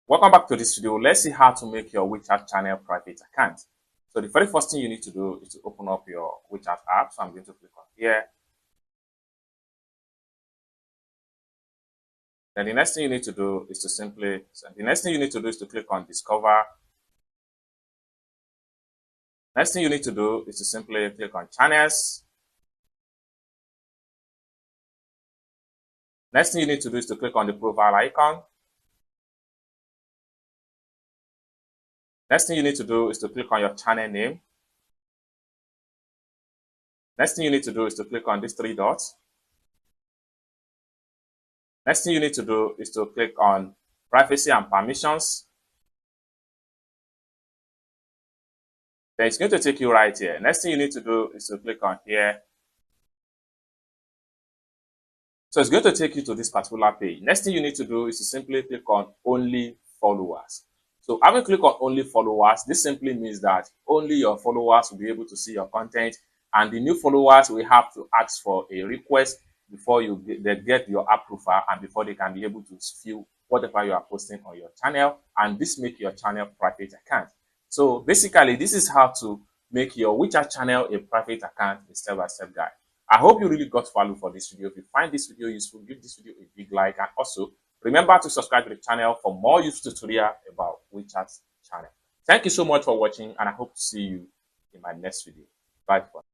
Welcome back to this video. Let's see how to make your WeChat channel private account. So the very first thing you need to do is to open up your WeChat app. So I'm going to click on here. Then the next thing you need to do is to click on discover. Next thing you need to do is to simply click on channels. Next thing you need to do is to click on the profile icon. Next thing you need to do is to click on your channel name. Next thing you need to do is to click on these three dots. Next thing you need to do is to click on privacy and permissions. Then it's going to take you right here. Next thing you need to do is to click on here. So it's going to take you to this particular page. Next thing you need to do is to simply click on only followers. So having clicked on only followers, this simply means that only your followers will be able to see your content, and the new followers will have to ask for a request before they get your approval and before they can be able to view whatever you are posting on your channel, and this make your channel private account. So basically, this is how to make your WeChat channel a private account, a step-by-step guide. I hope you really got value for this video. If you find this video useful, give this video a big like, and also remember to subscribe to the channel for more useful tutorial about WeChat channel. Thank you so much for watching, and I hope to see you in my next video. Bye.